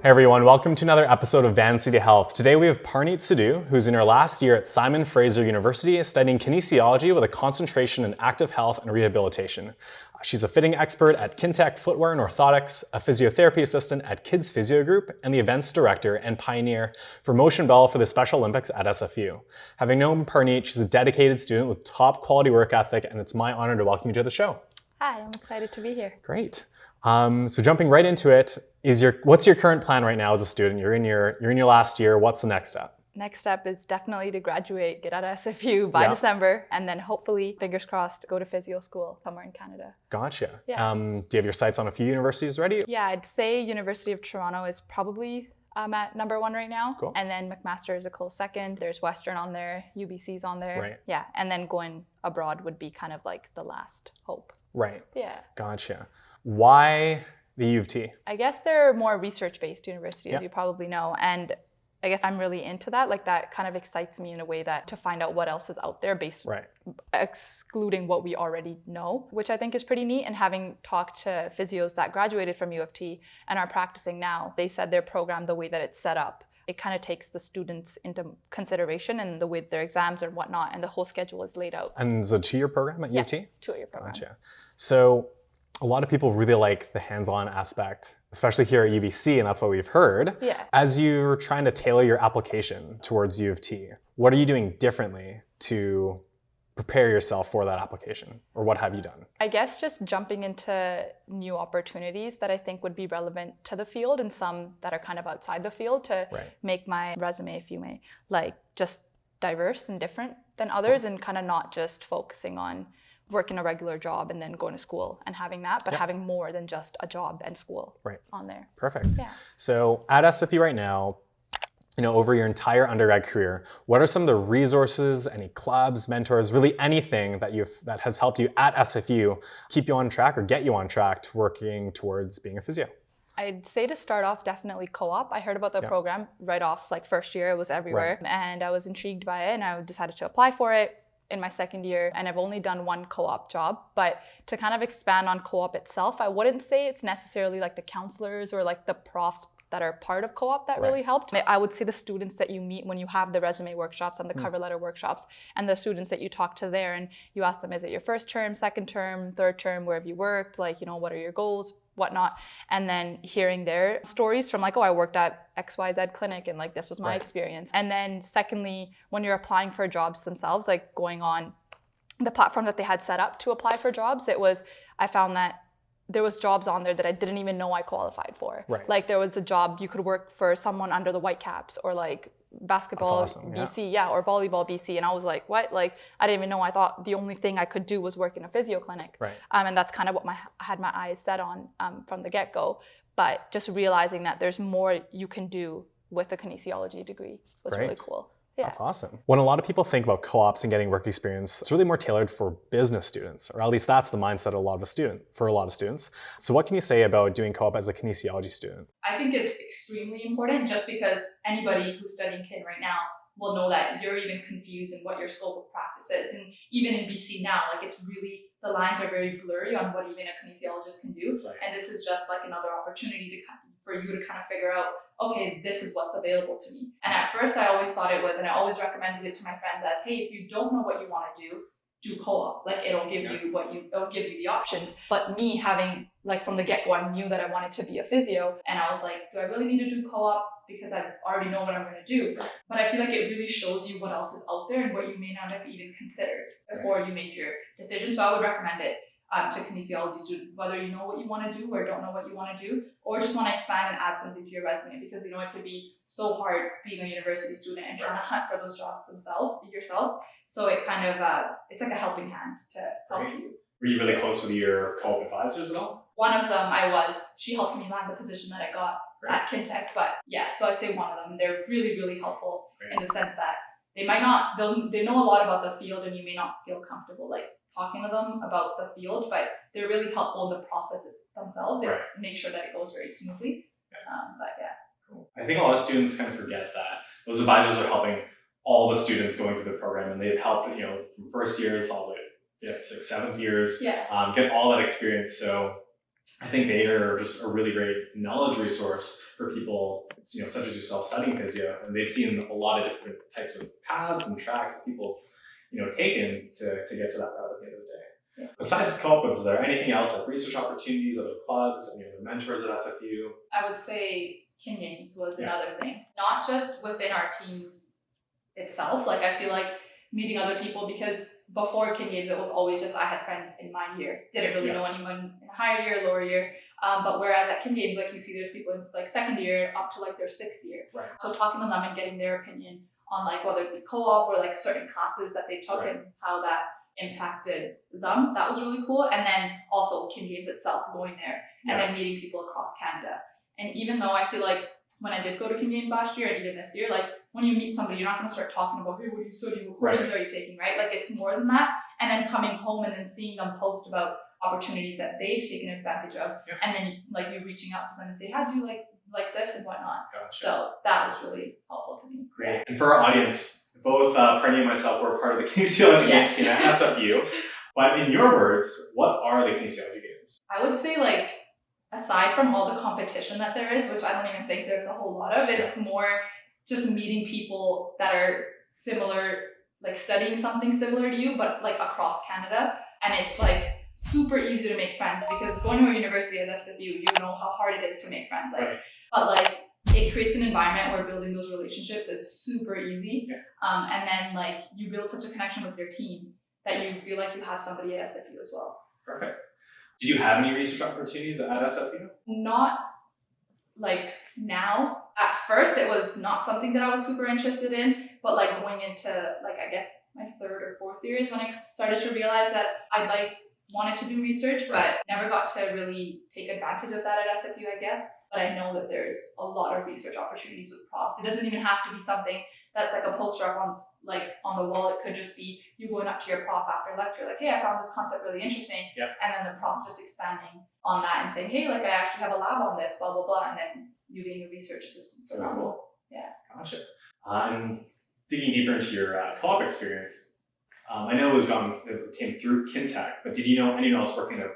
Hey everyone, welcome to another episode of Van City Health. Today we have Parneet Sidhu, who's in her last year at Simon Fraser University studying kinesiology with a concentration in active health and rehabilitation. She's a fitting expert at Kintec Footwear and Orthotics, a physiotherapy assistant at Kids Physio Group, and the events director and pioneer for Motionball for the Special Olympics at SFU. Having known Parneet, she's a dedicated student with top quality work ethic, and it's my honor to welcome you to the show. Hi, I'm excited to be here. Great. So jumping right into it, what's your current plan right now as a student? You're in your last year. What's the next step? Next step is definitely to graduate, get out of SFU by December, and then hopefully, fingers crossed, go to physio school somewhere in Canada. Gotcha. Yeah. Do you have your sights on a few universities already? Yeah, I'd say University of Toronto is probably at number one right now. Cool. And then McMaster is a close second. There's Western on there, UBC's on there. Right. Yeah, and then going abroad would be kind of like the last hope. Right. Yeah. Gotcha. Why the U of T? I guess they're more research-based universities, as you probably know, and I guess I'm really into that. Like that kind of excites me in a way that to find out what else is out there based excluding what we already know, which I think is pretty neat. And having talked to physios that graduated from U of T and are practicing now, they said their program, the way that it's set up, it kind of takes the students into consideration and the way their exams and whatnot, and the whole schedule is laid out. And it's a 2-year program at U of T? 2-year program. Gotcha. So a lot of people really like the hands-on aspect, especially here at UBC, and that's what we've heard. Yeah. As you're trying to tailor your application towards U of T, what are you doing differently to prepare yourself for that application, or what have you done? I guess just jumping into new opportunities that I think would be relevant to the field and some that are kind of outside the field to make my resume, if you may, like just diverse and different than others, and kind of not just focusing on working a regular job and then going to school and having that, but having more than just a job and school on there. Perfect. Yeah. So at SFU right now, over your entire undergrad career, what are some of the resources, any clubs, mentors, really anything that has helped you at SFU keep you on track or get you on track to working towards being a physio? I'd say to start off, definitely co-op. I heard about the program right off, like first year, it was everywhere, and I was intrigued by it, and I decided to apply for it in my second year, and I've only done one co-op job. But to kind of expand on co-op itself, I wouldn't say it's necessarily like the counselors or like the profs that are part of co-op that really helped. I would say the students that you meet when you have the resume workshops and the cover letter workshops, and the students that you talk to there, and you ask them, is it your first term, second term, third term, where have you worked, like, what are your goals, whatnot, and then hearing their stories from like, oh, I worked at XYZ clinic and like this was my experience. And then secondly, when you're applying for jobs themselves, like going on the platform that they had set up to apply for jobs, I found that there was jobs on there that I didn't even know I qualified for. Like there was a job you could work for someone under the Whitecaps, or like basketball BC, or volleyball BC, and I was like, what? Like I didn't even know. I thought the only thing I could do was work in a physio clinic, and that's kind of what I had my eyes set on from the get-go. But just realizing that there's more you can do with a kinesiology degree was really cool. Yeah. That's awesome. When a lot of people think about co-ops and getting work experience, it's really more tailored for business students, or at least that's the mindset of a lot of students. So what can you say about doing co-op as a kinesiology student? I think it's extremely important, just because anybody who's studying kin right now will know that you're even confused in what your scope of practice is. And even in BC now, like it's really, the lines are very blurry on what even a kinesiologist can do. And this is just like another opportunity for you to kind of figure out, okay, this is what's available to me. And at first I always thought it was, and I always recommended it to my friends as, hey, if you don't know what you want to do co-op. Like it'll give you it'll give you the options. But me having, like from the get-go, I knew that I wanted to be a physio, and I was like, do I really need to do co-op? Because I already know what I'm going to do. But I feel like it really shows you what else is out there and what you may not have even considered before you make your decision. So I would recommend it to kinesiology students, whether you know what you want to do or don't know what you want to do, or just want to expand and add something to your resume, because it could be so hard being a university student and trying to hunt for those jobs yourselves. So it kind of it's like a helping hand to help you. Were you really close with your co-op advisors at all? One of them she helped me land the position that I got at Kintec. But yeah, so I'd say one of them. They're really, really helpful in the sense that they know a lot about the field, and you may not feel comfortable like talking to them about the field, but they're really helpful in the process themselves. They make sure that it goes very smoothly. But yeah. Cool. I think a lot of students kind of forget that those advisors are helping all the students going through the program, and they've helped, from first years all the way to 6th, 7th years, get all that experience. So I think they are just a really great knowledge resource for people, such as yourself studying physio, and they've seen a lot of different types of paths and tracks that people, taken to get to that route at the end of the day. Yeah. Besides co-op, is there anything else like research opportunities, other clubs, any other mentors at SFU? I would say kin games was another thing, not just within our teams itself. Like I feel like meeting other people, because before kin games it was always just I had friends in my year, didn't really know anyone in a higher year, lower year. But whereas at kin games, like you see there's people in like second year up to like their sixth year. Right. So talking to them and getting their opinion on like whether it be co-op or like certain classes that they took and how that impacted them, that was really cool. And then also kin games itself, going there and then meeting people across Canada. And even though I feel like when I did go to kin games last year and even this year, like when you meet somebody, you're not going to start talking about, hey, what are you studying, what courses are you taking, right? Like it's more than that. And then coming home and then seeing them post about opportunities that they've taken advantage of, and then like you reaching out to them and say, how do you like this and whatnot. Gotcha. So that was really helpful to me. Great. And for our audience, both Parneet and myself were part of the kinesiology games team at SFU. But in your words, what are the kinesiology games? I would say like, aside from all the competition that there is, which I don't even think there's a whole lot of, it's more just meeting people that are similar, like studying something similar to you, but like across Canada. And it's like super easy to make friends, because going to a university as SFU, you know how hard it is to make friends. Like, but like it creates an environment where building those relationships is super easy. And then like you build such a connection with your team that you feel like you have somebody at SFU as well. Perfect. Did you have any research opportunities at SFU? Not like now. At first, it was not something that I was super interested in, but like going into like, I guess my third or fourth year is when I started to realize that I wanted to do research, but never got to really take advantage of that at SFU, I guess. But I know that there's a lot of research opportunities with profs. It doesn't even have to be something that's like a poster up on the wall. It could just be you going up to your prof after lecture, like, hey, I found this concept really interesting. And then the prof just expanding on that and saying, hey, like I actually have a lab on this, blah, blah, blah. And then you being a research assistant for that role. Gotcha. And digging deeper into your co-op experience, I know it came through Kintech, but did you know anyone else working there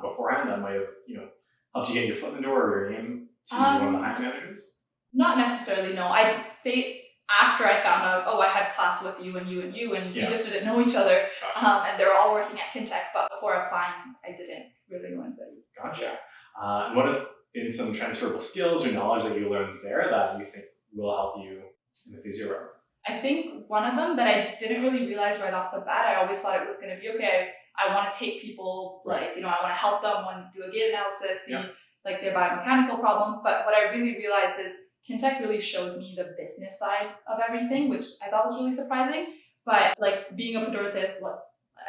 beforehand that might have, helped you get your foot in the door or your name to one of the hiring managers? Not necessarily, no. I'd say after I found out, I had class with you and you and you, and we just didn't know each other, and they're all working at Kintech, but before applying, I didn't really know anybody. Gotcha. And what have been some transferable skills or knowledge that you learned there that you think will help you in the physio realm? I think one of them that I didn't really realize right off the bat, I always thought it was going to be, okay, I want to take people, I want to help them, want to do a gait analysis, see like their biomechanical problems. But what I really realized is Kintech really showed me the business side of everything, which I thought was really surprising. But like being a podorthist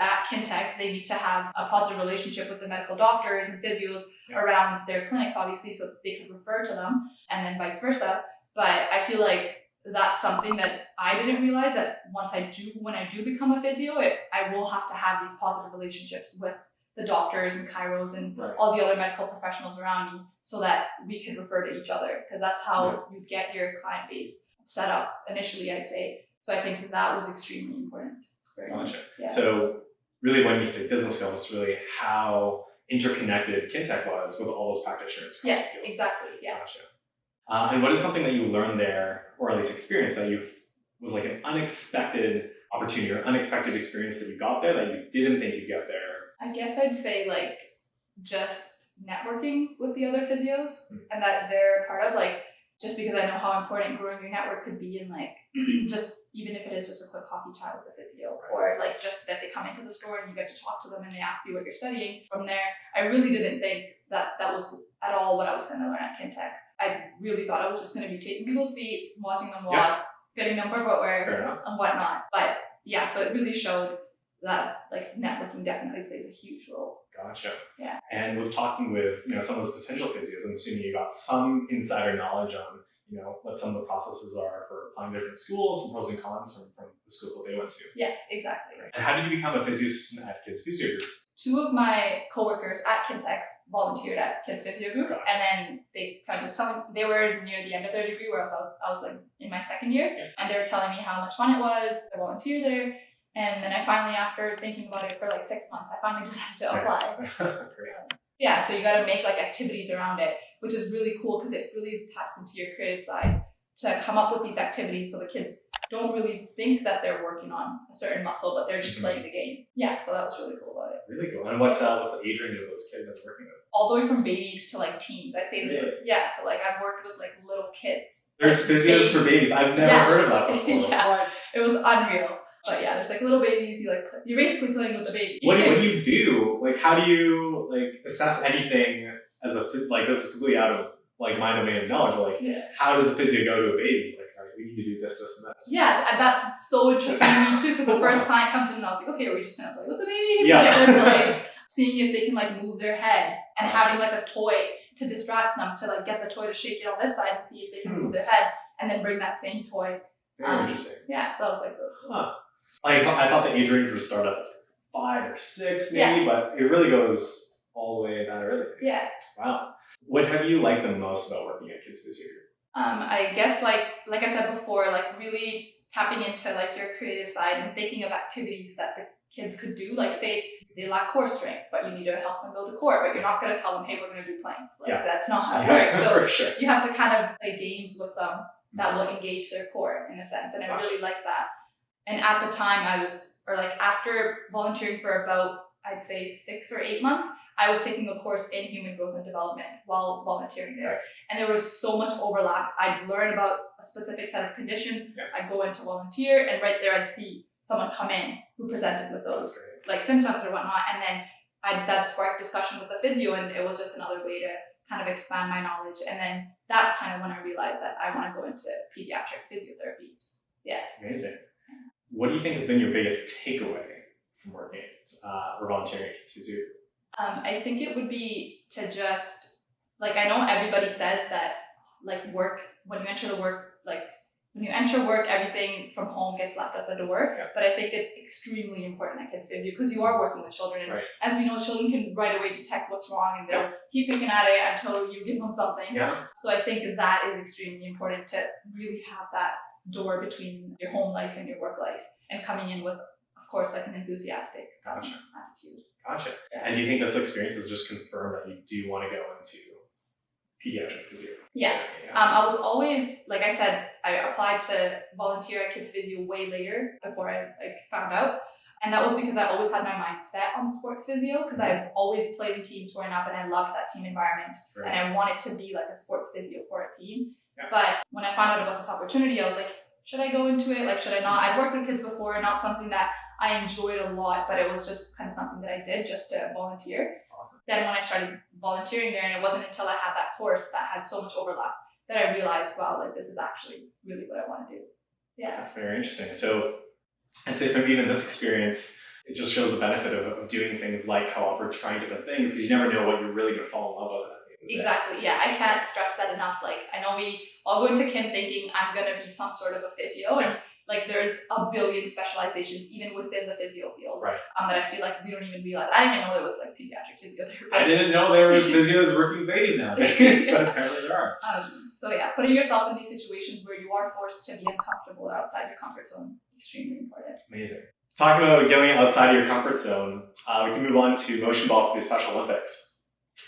at Kintech, they need to have a positive relationship with the medical doctors and physios around their clinics, obviously, so they could refer to them, and then vice versa. But I feel like that's something that I didn't realize, that when I do become a physio, I will have to have these positive relationships with the doctors and chiros and all the other medical professionals around me, so that we can refer to each other, because that's how you get your client base set up initially, I'd say. So I think that was extremely important. Gotcha. So really when you say business skills, it's really how interconnected Kintech was with all those practitioners. Yes, exactly. Yeah. Gotcha. And what is something that you learned there, or at least experienced, that was like an unexpected opportunity or unexpected experience that you got there that you didn't think you'd get there? I guess I'd say like just networking with the other physios and that they're part of, like, just because I know how important growing your network could be, and like just even if it is just a quick coffee chat with the physio, or like just that they come into the store and you get to talk to them and they ask you what you're studying. From there, I really didn't think that was at all what I was going to learn at Kintech. I really thought I was just going to be taking people's feet, watching them walk, getting them for footwear and whatnot. But yeah, so it really showed that like networking definitely plays a huge role. Gotcha. Yeah. And with talking with some of those potential physios, I'm assuming you got some insider knowledge on what some of the processes are for applying different schools, some pros and cons from the schools that they went to. Yeah, exactly. And how did you become a physio assistant at Kids Physio Group? 2 of my coworkers at Kintech volunteered at Kids Physio Group, Gotcha. and then they kind of just telling, they were near the end of their degree, where I was like in my second year, and they were telling me how much fun it was to volunteer there. And then I finally, after thinking about it for like 6 months, I finally decided to apply. Great. Yeah, so you got to make like activities around it, which is really cool because it really taps into your creative side to come up with these activities so the kids don't really think that they're working on a certain muscle, but they're just playing the game. Yeah, so that was really cool about it. Really cool. And what's the age range of those kids that's working with? All the way from babies to like teens. I'd say, Really? Yeah, so like I've worked with like little kids. There's like, physios for babies. I've never heard of that before. Yeah, it was unreal. But yeah, there's like little babies. You're basically playing with the baby. What do you do? Like, how do you like assess anything as a like this is completely out of like my domain of knowledge? But, like, how does a physio go to a baby? It's like, all right, we need to do this, this, and this. Yeah, that's so interesting to me too. Because the first client comes in and I was like, okay, are we just gonna play with the baby? Yeah. But it was like seeing if they can like move their head and having like a toy to distract them to like get the toy to shake it on this side and see if they can move their head and then bring that same toy. Very interesting. Yeah, so I was like, I thought the age range would start at 5 or 6 maybe, but it really goes all the way that early. Yeah. Wow. What have you liked the most about working at Kids Physio? I guess like I said before, like really tapping into like your creative side and thinking of activities that the kids could do. Like say they lack core strength, but you need to help them build a core, but you're not going to tell them, hey, we're going to do planks. Like that's not how it works. So for sure. You have to kind of play games with them that will engage their core in a sense. And I really like that. And at the time after volunteering for about, I'd say 6 or 8 months, I was taking a course in human growth and development while volunteering there. Right. And there was so much overlap. I'd learn about a specific set of conditions. Yeah. I'd go in to volunteer and right there I'd see someone come in who presented with those like symptoms or whatnot. And then that sparked discussion with the physio and it was just another way to kind of expand my knowledge. And then that's kind of when I realized that I want to go into pediatric physiotherapy. Yeah. Amazing. What do you think has been your biggest takeaway from working or volunteering at Kids Physio? I think it would be to just, like, I know everybody says that, like, when you enter work, everything from home gets left at the door. Yeah. But I think it's extremely important at Kids Physio because you are working with children. And as we know, children can right away detect what's wrong and they'll keep picking at it until you give them something. Yeah. So I think that is extremely important to really have that door between your home life and your work life and coming in with, of course, like an enthusiastic attitude. Gotcha. Yeah. And do you think this experience has just confirmed that you do want to go into pediatric physio? Yeah. I was always, like I said, I applied to volunteer at Kids Physio way later before I found out. And that was because I always had my mind set on sports physio because I've always played in teams growing up and I loved that team environment. Right. And I wanted to be like a sports physio for a team. Yeah. But when I found out about this opportunity, I was like, should I go into it? Like, should I not? I'd worked with kids before, not something that I enjoyed a lot, but it was just kind of something that I did just to volunteer. That's awesome. Then when I started volunteering there, and it wasn't until I had that course that had so much overlap that I realized, wow, like this is actually really what I want to do. Yeah. That's very interesting. So I'd say from even this experience, it just shows the benefit of doing things like co-op or trying different things because you never know what you're really going to fall in love with. Exactly. Yeah, I can't stress that enough. Like, I know we all go into Kim thinking I'm going to be some sort of a physio, and like there's a billion specializations even within the physio field that I feel like we don't even realize. I didn't even know there was like pediatric physiotherapists. I didn't know there was physios working with babies nowadays, but apparently there are. So yeah, putting yourself in these situations where you are forced to be uncomfortable or outside your comfort zone, extremely important. Amazing. Talking about going outside your comfort zone, we can move on to Motionball for the Special Olympics.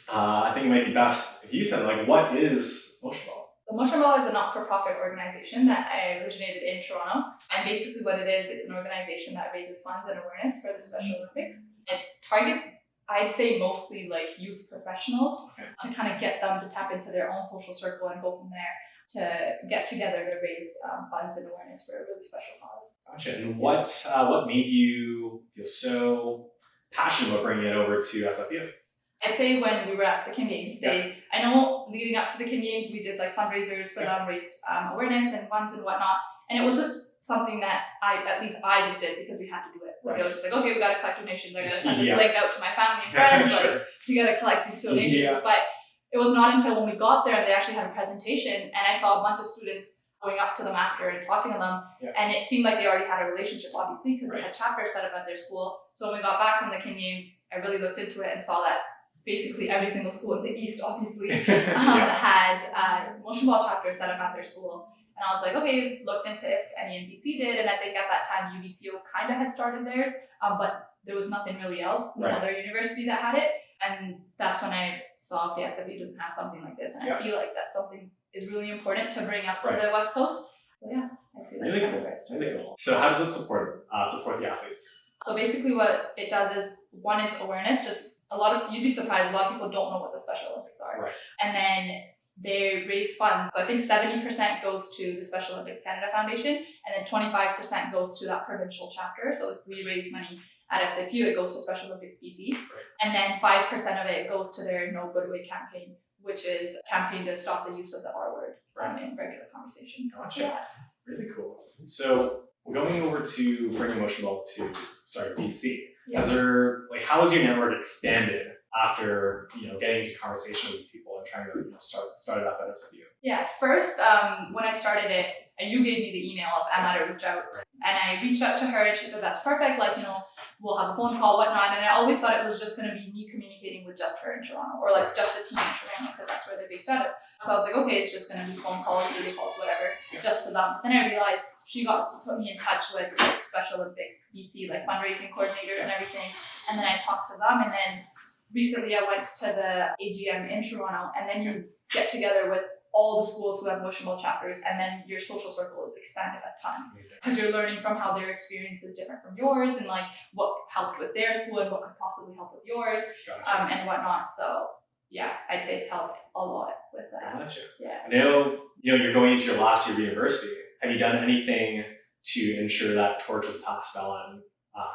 I think it might be best if you said, like, what is Motionball? So Motionball is a not-for-profit organization that I originated in Toronto. And basically what it is, it's an organization that raises funds and awareness for the Special Olympics. It targets, I'd say, mostly like youth professionals to kind of get them to tap into their own social circle and go from there to get together to raise funds and awareness for a really special cause. Gotcha. And what made you feel so passionate about bringing it over to SFU? I'd say when we were at the Kim Games, I know leading up to the Kim Games, we did like fundraisers for them, raised awareness and funds and whatnot. And it was just something that I just did because we had to do it. Like it was just like, okay, we got to collect donations. I got to send this link out to my family and friends. Like, we got to collect these donations. But it was not until when we got there and they actually had a presentation and I saw a bunch of students going up to them after and talking to them. And it seemed like they already had a relationship, obviously, because they had chapters set up at their school. So when we got back from the Kim Games, I really looked into it and saw that basically every single school in the East, obviously, had Motionball chapters set up at their school. And I was like, okay, looked into if any in BC did. And I think at that time, UBCO kind of had started theirs, but there was nothing really else, no other university that had it. And that's when I saw, okay, SFU doesn't have something like this. And I feel like that's something is really important to bring up to the West Coast. So yeah, I'd say that's really cool. Really cool. So how does it support the athletes? So basically what it does is, one is awareness. Just you'd be surprised, a lot of people don't know what the Special Olympics are. Right. And then they raise funds. So I think 70% goes to the Special Olympics Canada Foundation, and then 25% goes to that provincial chapter. So if we raise money at SFU, it goes to Special Olympics BC. Right. And then 5% of it goes to their No Good Way campaign, which is a campaign to stop the use of the R word in regular conversation. Gotcha. Yeah. Really cool. So we're going over to bringing Motionball to BC. Yeah. How has your network expanded after getting into conversation with these people and trying to start it up at SFU? Yeah. First, when I started it, you gave me the email of Emma to reach out, and I reached out to her, and she said that's perfect. We'll have a phone call, whatnot. And I always thought it was just going to be me communicating with just her in Toronto, or just the team in Toronto, because that's where they're based out of. So I was like, okay, it's just going to be phone calls, video calls, whatever, just to them. But then I realized she put me in touch with Special Olympics BC, fundraising coordinator and everything. And then I talked to them, and then recently I went to the AGM in Toronto, and then you get together with all the schools who have Motionball chapters, and then your social circle is expanded a ton. Because you're learning from how their experience is different from yours, and what helped with their school and what could possibly help with yours, and whatnot. So yeah, I'd say it's helped a lot with that. Gotcha. Yeah. I know you're going into your last year of university. Have you done anything to ensure that torch is passed on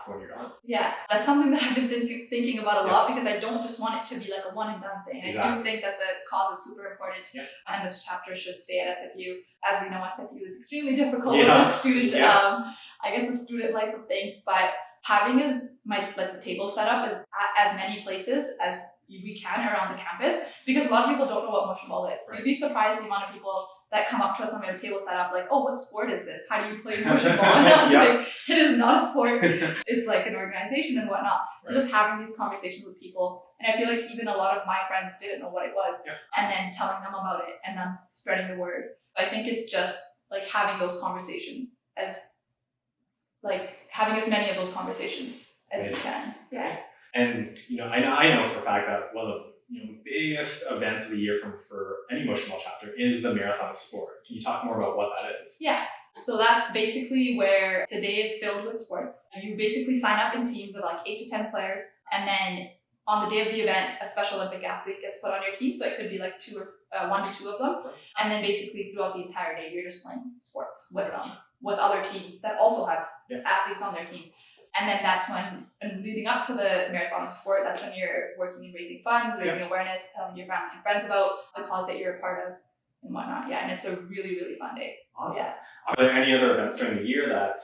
for when you're gone? Yeah, that's something that I've been thinking about a lot, because I don't just want it to be a one and done thing. Exactly. I do think that the cause is super important, and this chapter should stay at SFU. As we know, SFU is extremely difficult with the student, the student life of things, but having the table set up as many places as we can around the campus, because a lot of people don't know what Motionball is. You'd be surprised the amount of people that come up to us when we have a table set up, oh, what sport is this? How do you play Motionball? And I was like, it is not a sport. It's an organization and whatnot. So just having these conversations with people, and I feel like even a lot of my friends didn't know what it was, and then telling them about it and then spreading the word. I think it's just having those conversations having as many of those conversations as you can. Yeah. And I know for a fact that one of the biggest events of the year for any Motionball chapter is the Marathon of Sport. Can you talk more about what that is? Yeah. So that's basically where it's a day filled with sports. You basically sign up in teams of 8 to 10 players, and then on the day of the event, a Special Olympic athlete gets put on your team. So it could be 1 to 2 of them, and then basically throughout the entire day, you're just playing sports with them, with other teams that also have athletes on their team. And then that's when, and leading up to the Marathon of Sport, that's when you're working and raising funds, raising awareness, telling your family and friends about the cause that you're a part of and whatnot. Yeah, and it's a really, really fun day. Awesome. Yeah. Are there any other events during the year that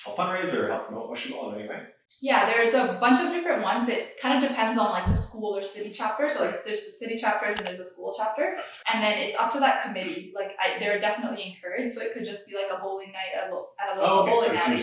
help fundraise or help promote Motionball in any way? Yeah, there's a bunch of different ones. It kind of depends on the school or city chapter. So there's the city chapters and there's a school chapter, and then it's up to that committee. They're definitely encouraged. So it could just be a bowling night at a local bowling alley.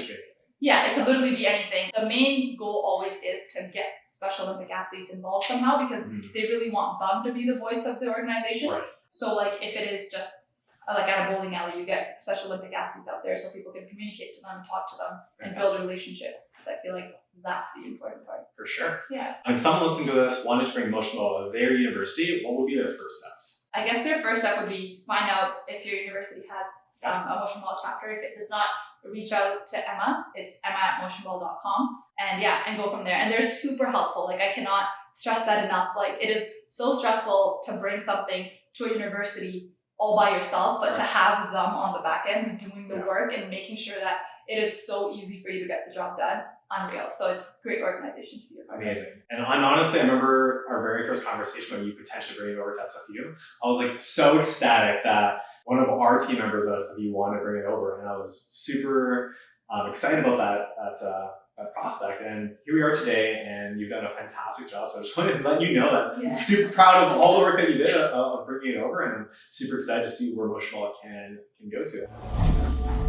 Yeah, it could literally be anything. The main goal always is to get Special Olympic athletes involved somehow, because they really want them to be the voice of the organization. Right. So if it is just at a bowling alley, you get Special Olympic athletes out there so people can communicate to them, talk to them, and build relationships. Because I feel like that's the important part. For sure. Yeah. And if someone listening to this wanted to bring Motionball to their university, what would be their first steps? I guess their first step would be find out if your university has a Motionball chapter. If it does not, reach out to Emma. It's emma@motionball.com, and go from there. And they're super helpful. I cannot stress that enough. It is so stressful to bring something to a university all by yourself, but to have them on the back ends doing the work and making sure that it is so easy for you to get the job done. Unreal. So it's a great organization to be a part of. Amazing. And honestly, I remember our very first conversation when you potentially bring it over to SFU. I was so ecstatic that one of our team members at SFU wanted to bring it over, and I was super excited about that prospect. And here we are today, and you've done a fantastic job. So I just wanted to let you know that I'm super proud of all the work that you did of bringing it over, and I'm super excited to see where Motionball can go to.